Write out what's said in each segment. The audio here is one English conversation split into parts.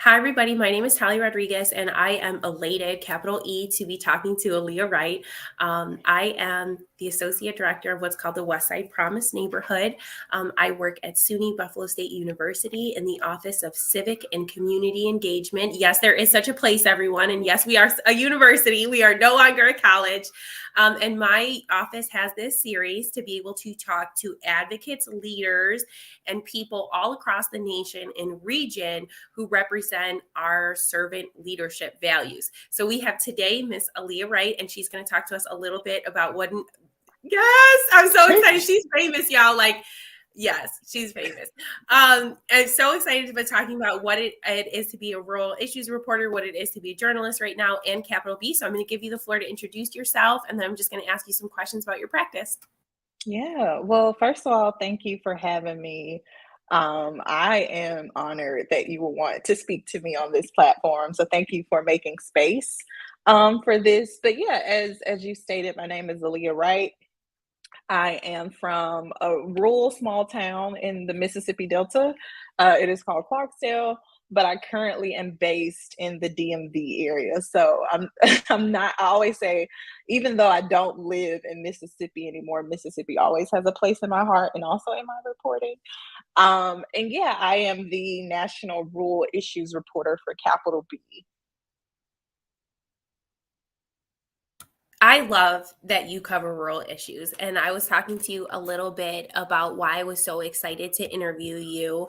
Hi, everybody. My name is Tally Rodriguez, and I am elated, capital E, to be talking to Aallyah Wright. I am the Associate Director of what's called the Westside Promise Neighborhood. I work at SUNY Buffalo State University in the Office of Civic and Community Engagement. Yes, there is such a place, everyone. And yes, we are a university. We are no longer a college. And my office has this series to be able to talk to advocates, leaders, and people all across the nation and region who represent our servant leadership values. So we have today Miss Aallyah Wright, and she's going to talk to us a little bit about what. Yes, I'm so excited. She's famous, y'all. Yes, she's famous. I'm so excited to be talking about what it is to be a rural issues reporter, what it is to be a journalist right now, and capital B. So I'm going to give you the floor to introduce yourself, and then I'm just going to ask you some questions about your practice. Yeah, well, first of all, thank you for having me. I am honored that you will want to speak to me on this platform. So thank you for making space for this. But yeah, as you stated, my name is Aallyah Wright. I am from a rural small town in the Mississippi Delta. It is called Clarksdale, but I currently am based in the DMV area. So I'm I'm not. I always say, even though I don't live in Mississippi anymore, Mississippi always has a place in my heart and also in my reporting. And yeah, I am the national rural issues reporter for Capital B. I love that you cover rural issues. And I was talking to you a little bit about why I was so excited to interview you.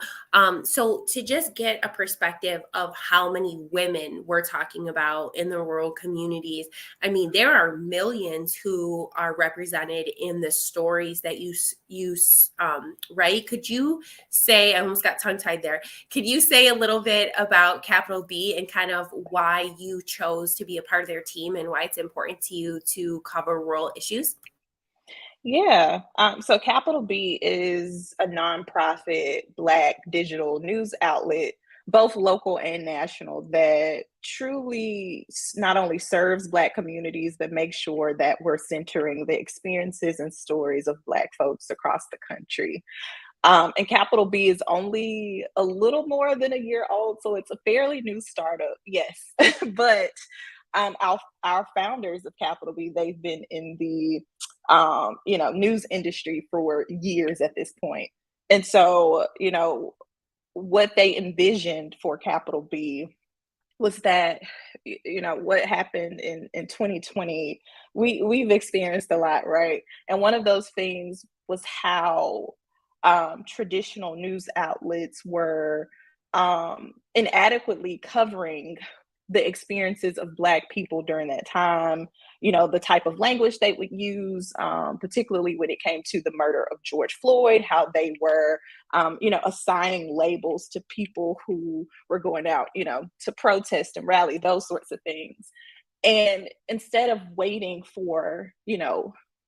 So, to just get a perspective of how many women we're talking about in the rural communities, I mean, there are millions who are represented in the stories that you write. Could you say, I almost got tongue tied there. Could you say a little bit about Capital B and kind of why you chose to be a part of their team and why it's important to you to cover rural issues? Yeah. So Capital B is a nonprofit Black digital news outlet, both local and national, that truly not only serves Black communities, but makes sure that we're centering the experiences and stories of Black folks across the country. And Capital B is only a little more than a year old, so it's a fairly new startup, yes. But our founders of Capital B, they've been in the news industry for years at this point. And so, what they envisioned for Capital B was that what happened in 2020, we've experienced a lot, right? And one of those things was how traditional news outlets were inadequately covering the experiences of Black people during that time, the type of language they would use, particularly when it came to the murder of George Floyd, how they were, assigning labels to people who were going out, to protest and rally, those sorts of things. And instead of waiting for,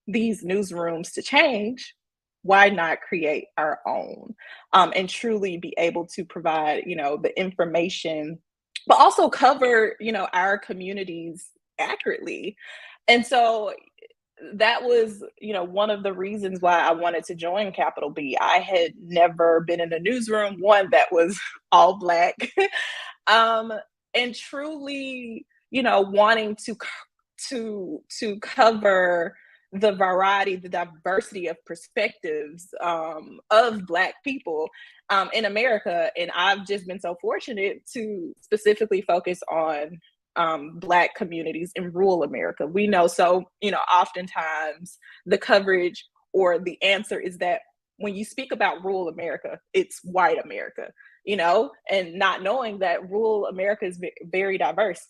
these newsrooms to change, why not create our own, and truly be able to provide, the information, but also cover, our communities accurately. And so that was, one of the reasons why I wanted to join Capital B. I had never been in a newsroom, one that was all Black, um, and truly, wanting to cover the variety, the diversity of perspectives of Black people in America. And I've just been so fortunate to specifically focus on Black communities in rural America. We know, so, oftentimes the coverage or the answer is that when you speak about rural America, it's white America, and not knowing that rural America is very diverse.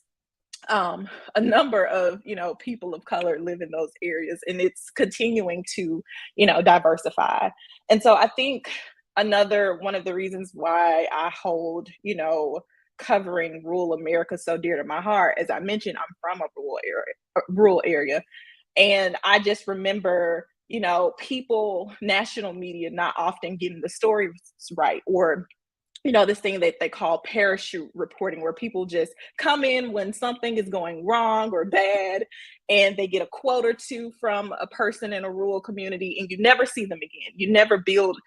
A number of people of color live in those areas, and it's continuing to diversify. And so I think another one of the reasons why I hold covering rural America so dear to my heart, as I mentioned, I'm from a rural area, and I just remember people, national media, not often getting the stories right, or this thing that they call parachute reporting, where people just come in when something is going wrong or bad, and they get a quote or two from a person in a rural community, and you never see them again. You never build,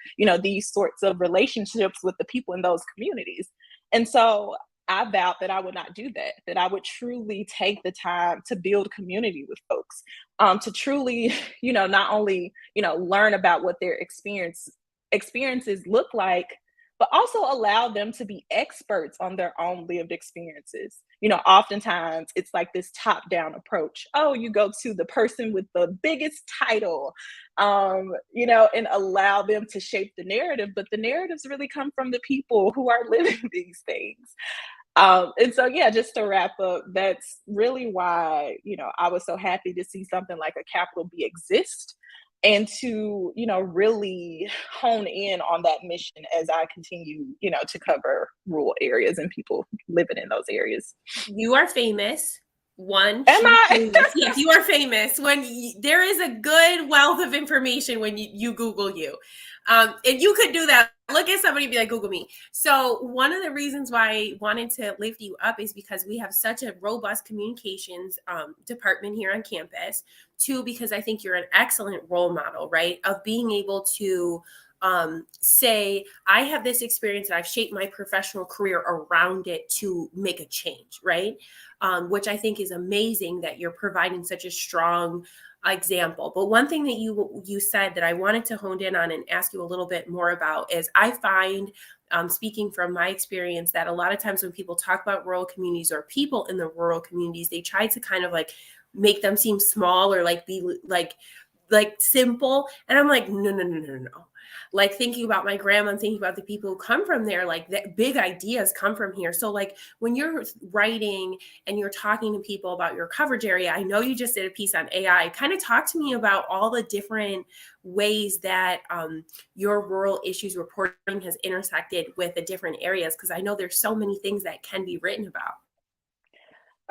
these sorts of relationships with the people in those communities. And so I vowed that I would not do that, that I would truly take the time to build community with folks, to truly, not only, learn about what their experiences look like, but also allow them to be experts on their own lived experiences. Oftentimes it's like this top down approach. Oh, you go to the person with the biggest title, and allow them to shape the narrative, but the narratives really come from the people who are living these things. And so, yeah, just to wrap up, that's really why, I was so happy to see something like a capital B exist, and to, really hone in on that mission as I continue, to cover rural areas and people living in those areas. You are famous. One, Am she's I? famous. Yes, you are famous. There is a good wealth of information when you Google you. And you could do that. Look at somebody and be like, Google me. So one of the reasons why I wanted to lift you up is because we have such a robust communications department here on campus. Two, because I think you're an excellent role model, right? Of being able to say, I have this experience and I've shaped my professional career around it to make a change, right? Which I think is amazing that you're providing such a strong example. But one thing that you said that I wanted to hone in on and ask you a little bit more about is I find, speaking from my experience, that a lot of times when people talk about rural communities or people in the rural communities, they try to kind of like make them seem small or like be like simple. And I'm like, no. Like thinking about my grandma and thinking about the people who come from there, like that big ideas come from here. So like when you're writing and you're talking to people about your coverage area, I know you just did a piece on AI. Kind of talk to me about all the different ways that your rural issues reporting has intersected with the different areas, because I know there's so many things that can be written about.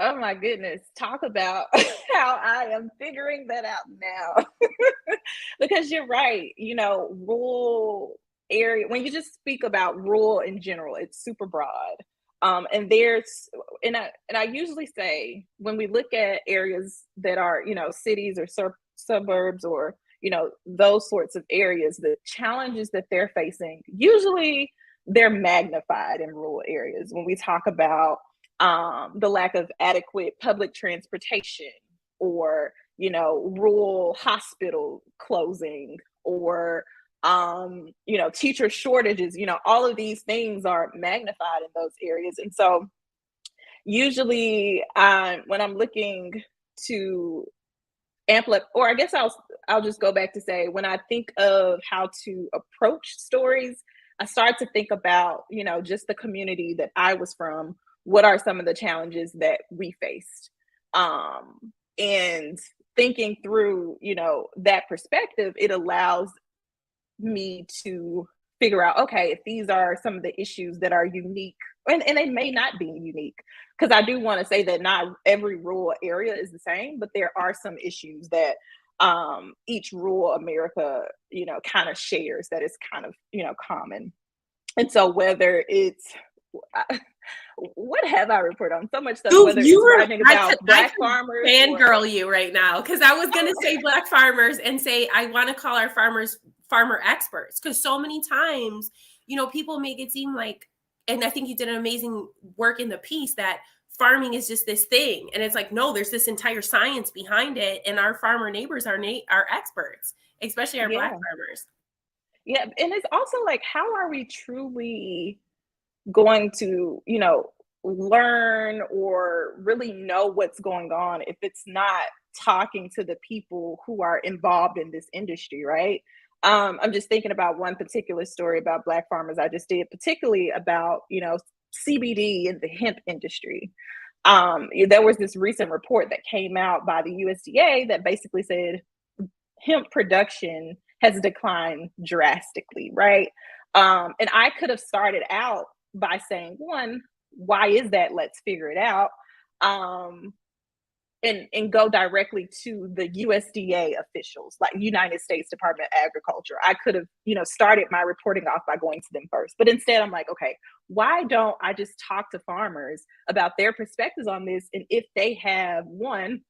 Oh my goodness. Talk about how I am figuring that out now. Because you're right, rural area, when you just speak about rural in general, it's super broad. And I usually say when we look at areas that are, cities or suburbs or, those sorts of areas, the challenges that they're facing, usually they're magnified in rural areas. When we talk about the lack of adequate public transportation, or rural hospital closing, or teacher shortages, all of these things are magnified in those areas. And so usually when I'm looking to amplify, or I guess I'll just go back to say, when I think of how to approach stories, I start to think about, just the community that I was from. What are some of the challenges that we faced? And thinking through, that perspective, it allows me to figure out, okay, if these are some of the issues that are unique, and they may not be unique, because I do want to say that not every rural area is the same, but there are some issues that each rural America, kind of shares, that is kind of, common. And so whether it's what have I reported on? So much stuff, whether it's writing about Black farmers. Fangirl you right now, because I was going to say Black farmers and say I want to call our farmers farmer experts, because so many times, people make it seem like, and I think you did an amazing work in the piece, that farming is just this thing. And it's like, no, there's this entire science behind it. And our farmer neighbors are experts, especially our Black farmers. Yeah. And it's also like, how are we truly going to, learn or really know what's going on if it's not talking to the people who are involved in this industry, right? I'm just thinking about one particular story about Black farmers I just did, particularly about, CBD in the hemp industry. There was this recent report that came out by the USDA that basically said hemp production has declined drastically, right? And I could have started out by saying, one, why is that? Let's figure it out. And go directly to the USDA officials, like United States Department of Agriculture. I could have, started my reporting off by going to them first. But instead, I'm like, okay, why don't I just talk to farmers about their perspectives on this? And if they have, one,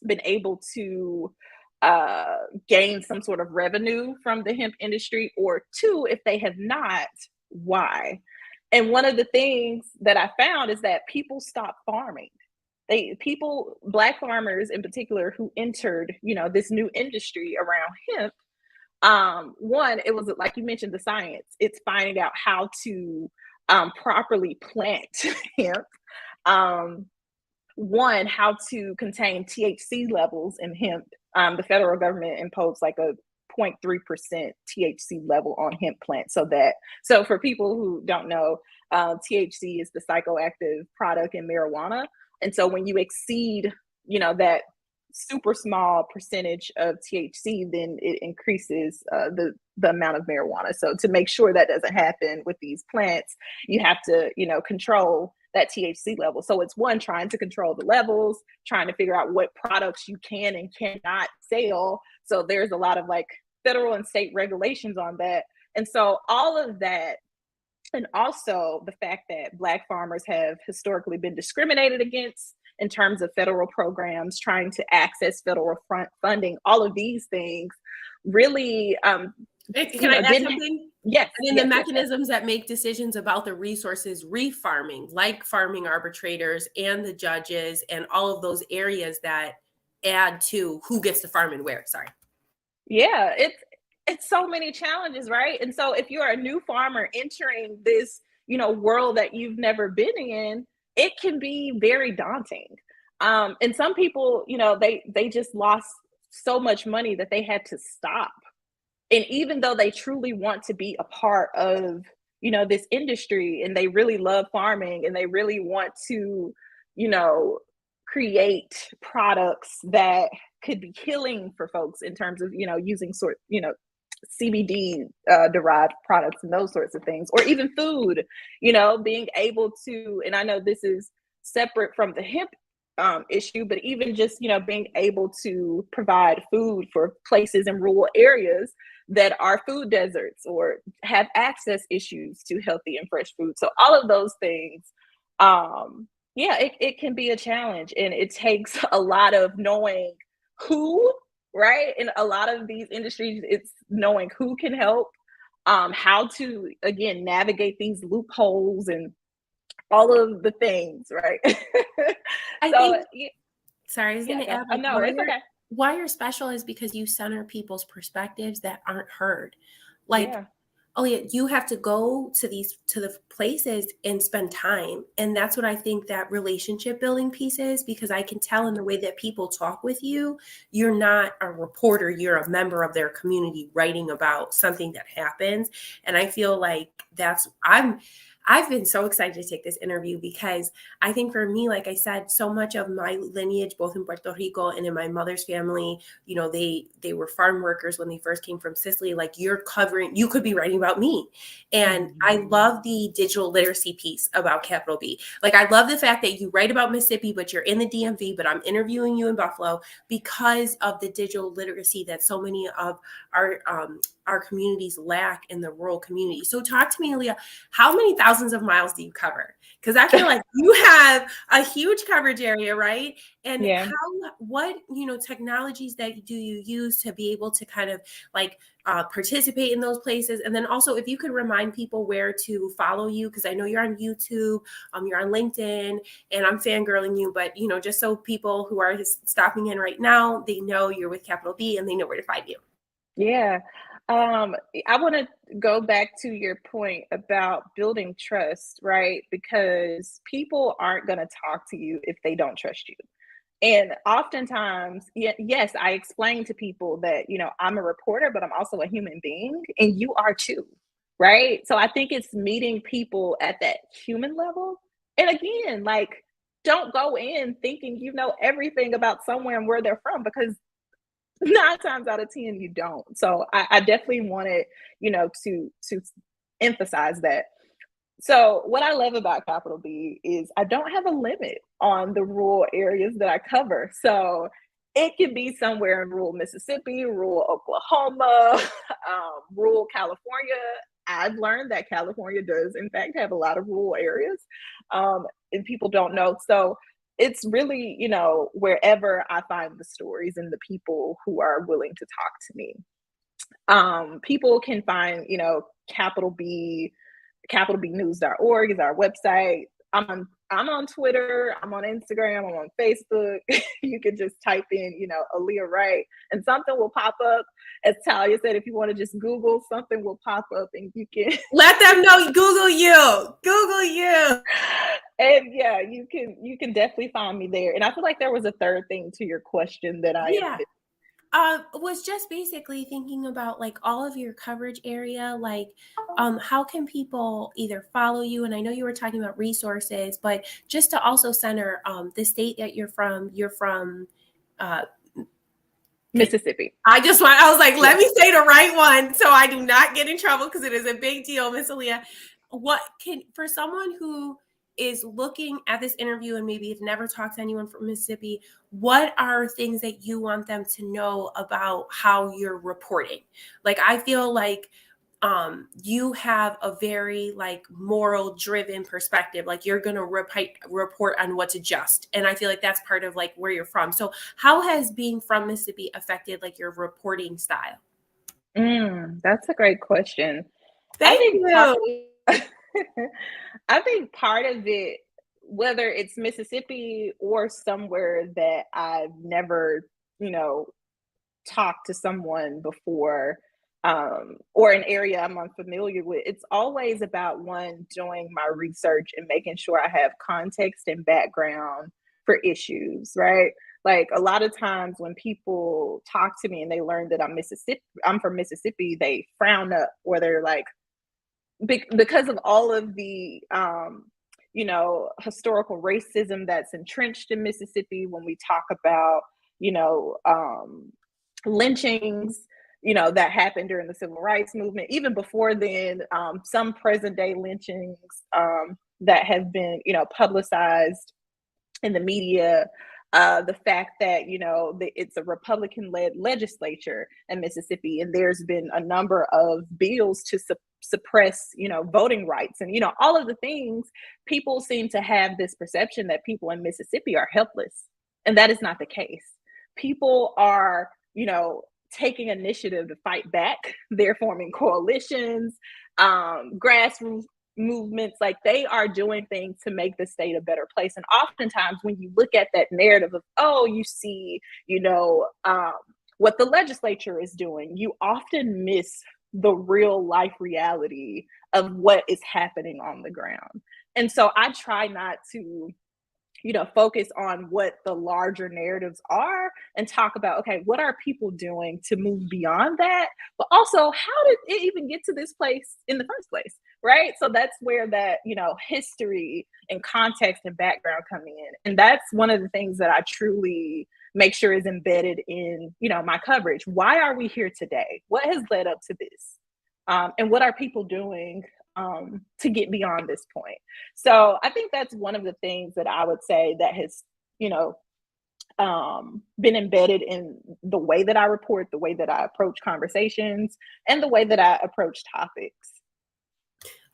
been able to gain some sort of revenue from the hemp industry, or two, if they have not, why? And one of the things that I found is that people stopped farming. Black farmers in particular, who entered, this new industry around hemp. One, it was like you mentioned, the science. It's finding out how to properly plant hemp. Um, One, how to contain THC levels in hemp. The federal government imposed like a 0.3% THC level on hemp plants. So for people who don't know, THC is the psychoactive product in marijuana. And so when you exceed, that super small percentage of THC, then it increases the amount of marijuana. So to make sure that doesn't happen with these plants, you have to, control that THC level. So it's one, trying to control the levels, trying to figure out what products you can and cannot sell. So there's a lot of like federal and state regulations on that. And so all of that, and also the fact that Black farmers have historically been discriminated against in terms of federal programs, trying to access federal funding, all of these things really, Can I add didn't. something? Yes. And then yes, the yes, yes. mechanisms that make decisions about the resources refarming, like farming arbitrators and the judges and all of those areas that add to who gets to farm and where. Sorry. Yeah, it's so many challenges, right? And so if you're a new farmer entering this, world that you've never been in, it can be very daunting. And some people, they just lost so much money that they had to stop. And even though they truly want to be a part of, this industry, and they really love farming, and they really want to, you know, create products that could be healing for folks in terms of, using CBD derived products and those sorts of things, or even food, being able to, and I know this is separate from the hemp issue, but even just, being able to provide food for places in rural areas that are food deserts or have access issues to healthy and fresh food. So all of those things, yeah, it can be a challenge, and it takes a lot of knowing who, right? In a lot of these industries, it's knowing who can help, how to, again, navigate these loopholes and all of the things, right? I So, think, sorry, I was going yeah, to add, like, no, it's okay. why you're special is because you center people's perspectives that aren't heard. Like, Yeah, oh yeah, you have to go to the places and spend time. And that's what I think that relationship building piece is, because I can tell in the way that people talk with you, you're not a reporter, you're a member of their community writing about something that happens. And I feel like I've been so excited to take this interview because I think for me, like I said, so much of my lineage, both in Puerto Rico and in my mother's family, they were farm workers when they first came from Sicily. Like, you could be writing about me. And I love the digital literacy piece about Capital B. Like, I love the fact that you write about Mississippi, but you're in the DMV, but I'm interviewing you in Buffalo because of the digital literacy that so many of our communities lack in the rural community. So talk to me, Aallyah, how many thousands of miles do you cover? Because I feel like you have a huge coverage area, right? And yeah. what technologies that do you use to be able to kind of like participate in those places? And then also, if you could remind people where to follow you, because I know you're on YouTube, you're on LinkedIn, and I'm fangirling you, but just so people who are stopping in right now, they know you're with Capital B and they know where to find you. Yeah. I want to go back to your point about building trust, right? Because people aren't going to talk to you if they don't trust you. And oftentimes, yes, I explain to people that, I'm a reporter, but I'm also a human being, and you are too, right? So I think it's meeting people at that human level. And again, like, don't go in thinking you know everything about someone and where they're from, because 9 times out of 10 you don't. So I definitely wanted, to emphasize that. So what I love about Capital B is I don't have a limit on the rural areas that I cover. So it can be somewhere in rural Mississippi, rural Oklahoma, rural California. I've learned that California does, in fact, have a lot of rural areas, and people don't know. So it's really, wherever I find the stories and the people who are willing to talk to me. People can find, Capital B capitalbnews.org is our website. I'm on Twitter, I'm on Instagram, I'm on Facebook. You can just type in, Aallyah Wright, and something will pop up. As Talia said, if you want to just Google, something will pop up and you can let them know Google you. And yeah, you can definitely find me there. And I feel like there was a third thing to your question that I am. Was just basically thinking about like all of your coverage area, like how can people either follow you? And I know you were talking about resources, but just to also center the state that you're from uh, Mississippi. I was like, let me say the right one so I do not get in trouble because it is a big deal, Miss Aallyah. For someone who is looking at this interview and maybe have never talked to anyone from Mississippi, what are things that you want them to know about how you're reporting? Like, I feel like you have a very like moral driven perspective. Like you're going to report on what's just. And I feel like that's part of like where you're from. So how has being from Mississippi affected like your reporting style? That's a great question. I Thank think part, you. I think part of it, whether it's Mississippi or somewhere that I've never, talked to someone before, or an area I'm unfamiliar with, it's always about one, doing my research and making sure I have context and background for issues, right? Like a lot of times when people talk to me and they learn that I'm from Mississippi, they frown up, or they're like, because of all of the historical racism that's entrenched in Mississippi. When we talk about you know lynchings that happened during the civil rights movement, even before then, some present day lynchings that have been publicized in the media, the fact that it's a Republican-led legislature in Mississippi, and there's been a number of bills to suppress voting rights, and all of the things. People seem to have this perception that people in Mississippi are helpless, and that is not the case. People are taking initiative to fight back. They're forming coalitions, grassroots movements. Like, they are doing things to make the state a better place. And oftentimes when you look at that narrative of, oh, you see what the legislature is doing, you often miss the real life reality of what is happening on the ground. And so I try not to focus on what the larger narratives are, and talk about, okay, what are people doing to move beyond that? But also, how did it even get to this place in the first place? Right. So that's where that, history and context and background come in. And that's one of the things that I truly make sure is embedded in, my coverage. Why are we here today? What has led up to this? And what are people doing to get beyond this point? So I think that's one of the things that I would say that has, been embedded in the way that I report, the way that I approach conversations, and the way that I approach topics.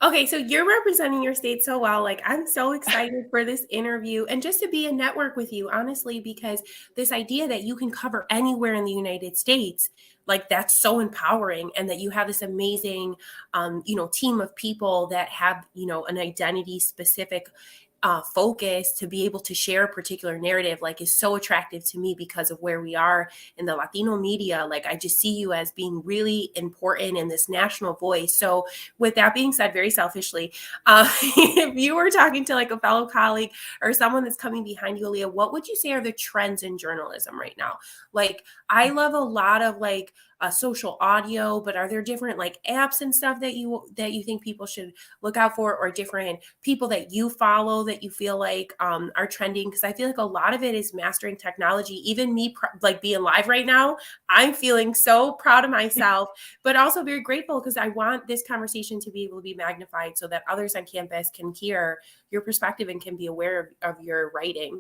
Okay, so you're representing your state so well. Like, I'm so excited for this interview and just to be in network with you, honestly, because this idea that you can cover anywhere in the United States, like, that's so empowering, and that you have this amazing, team of people that have, an identity specific focus to be able to share a particular narrative, like, is so attractive to me because of where we are in the Latino media. Like, I just see you as being really important in this national voice. So with that being said, very selfishly, if you were talking to like a fellow colleague or someone that's coming behind you, Aallyah, what would you say are the trends in journalism right now? Like, I love a lot of like social audio, but are there different like apps and stuff that you think people should look out for, or different people that you follow that you feel like are trending? Because I feel like a lot of it is mastering technology. Even me, like being live right now, I'm feeling so proud of myself, but also very grateful because I want this conversation to be able to be magnified so that others on campus can hear your perspective and can be aware of your writing.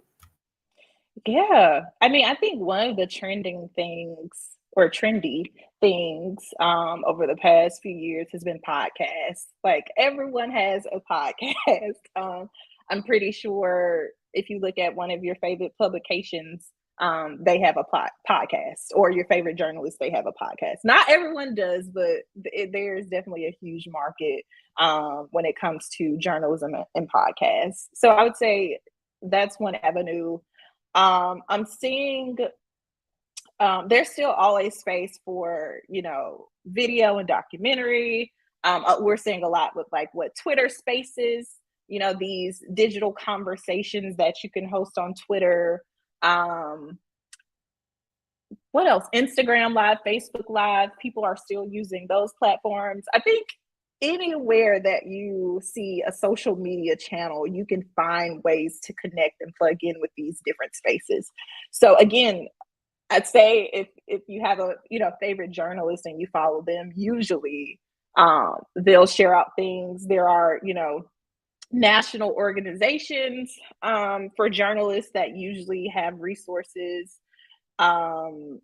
Yeah. I mean, I think one of the trending things, or trendy things, over the past few years has been podcasts. Like, everyone has a podcast. I'm pretty sure if you look at one of your favorite publications, they have a podcast, or your favorite journalist, they have a podcast. Not everyone does, but there's definitely a huge market when it comes to journalism and podcasts. So I would say that's one avenue. I'm seeing there's still always space for, video and documentary. We're seeing a lot with like what Twitter Spaces, these digital conversations that you can host on Twitter. What else? Instagram Live, Facebook Live. People are still using those platforms. I think anywhere that you see a social media channel, you can find ways to connect and plug in with these different spaces. So again, I'd say if you have a favorite journalist and you follow them, usually they'll share out things. There are national organizations for journalists that usually have resources and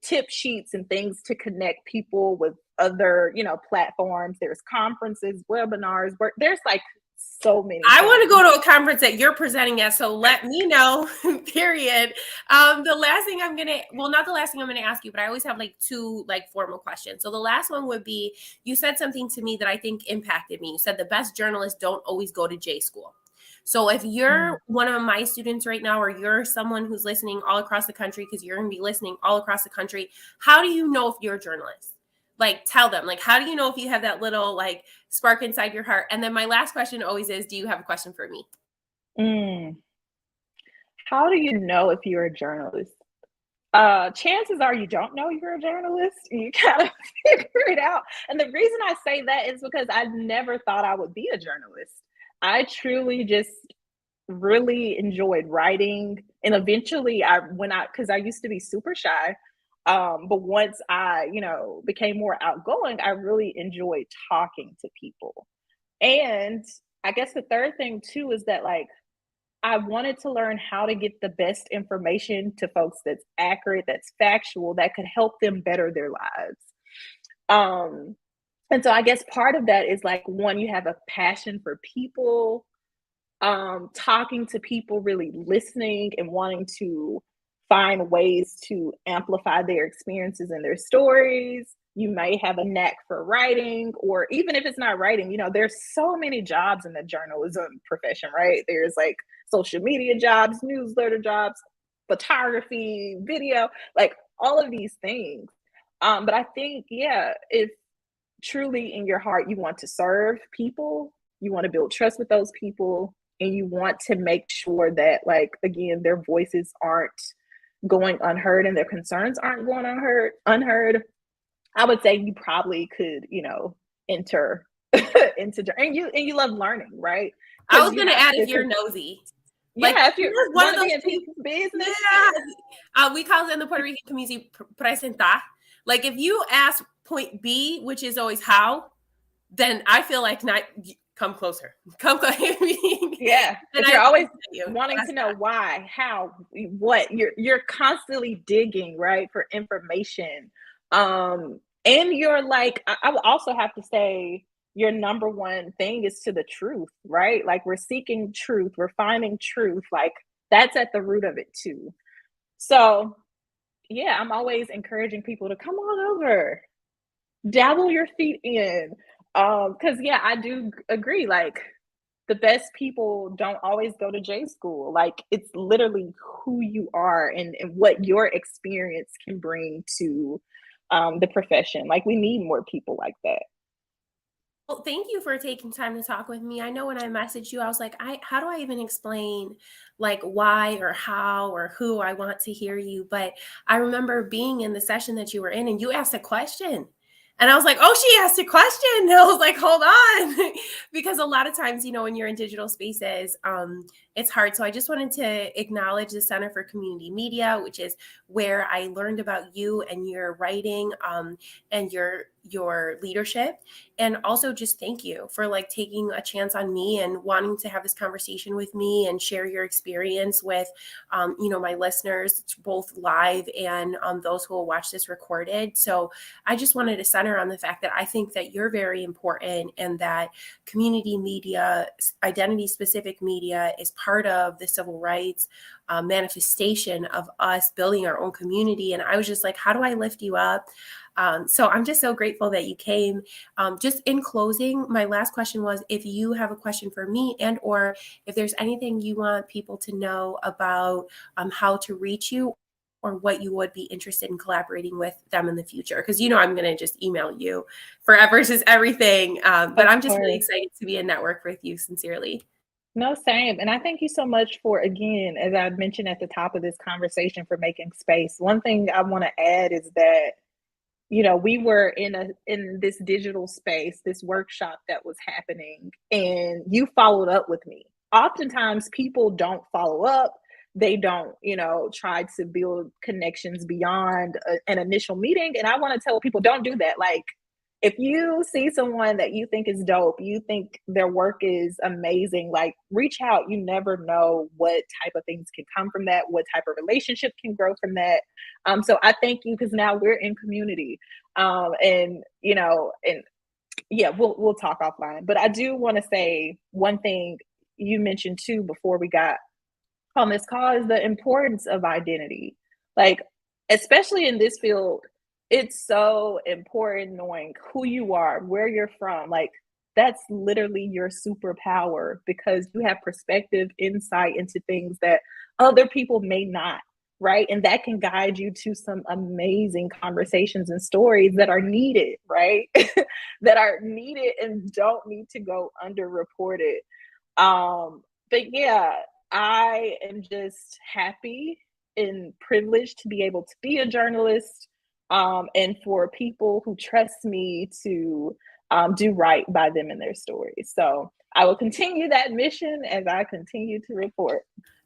tip sheets and things to connect people with other platforms. There's conferences, webinars, where there's like so many. I want to go to a conference that you're presenting at, so let me know. Period. The last thing not the last thing I'm gonna ask you, but I always have like two formal questions. So the last one would be, you said something to me that I think impacted me. You said the best journalists don't always go to J school. So if you're one of my students right now, or you're someone who's listening all across the country, because you're going to be listening all across the country, how do you know if you're a journalist? Tell them, how do you know if you have that little spark inside your heart? And then my last question always is, do you have a question for me? How do you know if you're a journalist? Chances are you don't know you're a journalist. You kind of figure it out. And the reason I say that is because I never thought I would be a journalist. I truly just really enjoyed writing. And eventually because I used to be super shy. But once I, became more outgoing, I really enjoyed talking to people. And I guess the third thing too is that I wanted to learn how to get the best information to folks that's accurate, that's factual, that could help them better their lives. And so I guess part of that is one, you have a passion for people, talking to people, really listening and wanting to find ways to amplify their experiences and their stories. You may have a knack for writing, or even if it's not writing, there's so many jobs in the journalism profession, right? There's social media jobs, newsletter jobs, photography, video, all of these things. But I think, if truly in your heart you want to serve people, you want to build trust with those people, and you want to make sure that again, their voices aren't going unheard and their concerns aren't going unheard, I would say you probably could enter into, and you love learning, right? I was going to add, if you're nosy. If you're one of those people's business. We call it in the Puerto Rican community presentar. If you ask point B, which is always how, then I feel not come closer. Come closer. Yeah. And you're always wanting to know why, how, what. You're constantly digging, right, for information. And you're I would also have to say, your number one thing is to the truth, right? We're seeking truth, we're finding truth. That's at the root of it too. So yeah, I'm always encouraging people to come on over, dabble your feet in. Because I do agree, the best people don't always go to J school. It's literally who you are and what your experience can bring to the profession. We need more people like that. Well, thank you for taking time to talk with me. I know when I messaged you, I was how do I even explain why or how or who I want to hear you? But I remember being in the session that you were in, and you asked a question. And I was oh, she asked a question. And I was hold on. Because a lot of times, when you're in digital spaces, it's hard. So I just wanted to acknowledge the Center for Community Media, which is where I learned about you and your writing and your your leadership, and also just thank you for like taking a chance on me and wanting to have this conversation with me and share your experience with my listeners, both live and those who will watch this recorded. So I just wanted to center on the fact that I think that you're very important, and that community media, identity specific media, is part of the civil rights manifestation of us building our own community. And I was just like, how do I lift you up? So I'm just so grateful that you came. Just in closing, my last question was, if you have a question for me, and or if there's anything you want people to know about how to reach you, or what you would be interested in collaborating with them in the future. Because I'm going to just email you forever, just everything. But Of I'm just really course. excited to be in network with you, sincerely. No, same. And I thank you so much for, again, as I mentioned at the top of this conversation, for making space. One thing I want to add is that, we were in this digital space, this workshop that was happening, and you followed up with me. Oftentimes people don't follow up. They don't, try to build connections beyond an initial meeting. And I want to tell people, don't do that. Like, if you see someone that you think is dope, you think their work is amazing, like, reach out. You never know what type of things can come from that, what type of relationship can grow from that. So I thank you, because now we're in community. And yeah, we'll talk offline. But I do want to say one thing you mentioned too before we got on this call, is the importance of identity. Like, especially in this field, it's so important knowing who you are, where you're from. Like, that's literally your superpower, because you have perspective, insight into things that other people may not, right? And that can guide you to some amazing conversations and stories that are needed, right? That are needed and don't need to go underreported. But yeah, I am just happy and privileged to be able to be a journalist, and for people who trust me to do right by them and their stories. So I will continue that mission as I continue to report.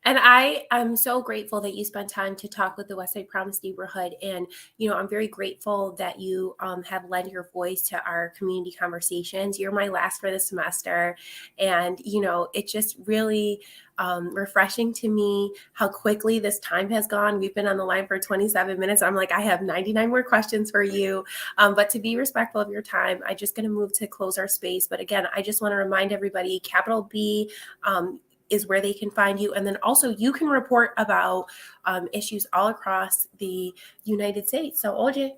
And I am so grateful that you spent time to talk with the Westside Promise neighborhood. And, I'm very grateful that you have lent your voice to our community conversations. You're my last for the semester. And, it's just really refreshing to me how quickly this time has gone. We've been on the line for 27 minutes. I'm like, I have 99 more questions for you. But to be respectful of your time, I'm just going to move to close our space. But again, I just want to remind everybody, capital B, is where they can find you. And then also you can report about issues all across the United States. So Aallyah,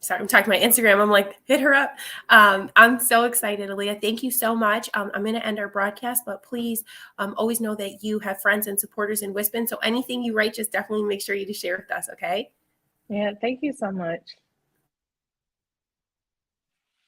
sorry, I'm talking my Instagram. I'm like, hit her up. I'm so excited, Aallyah. Thank you so much. I'm going to end our broadcast, but please always know that you have friends and supporters in Wisconsin. So anything you write, just definitely make sure you to share with us. Okay. Yeah, thank you so much.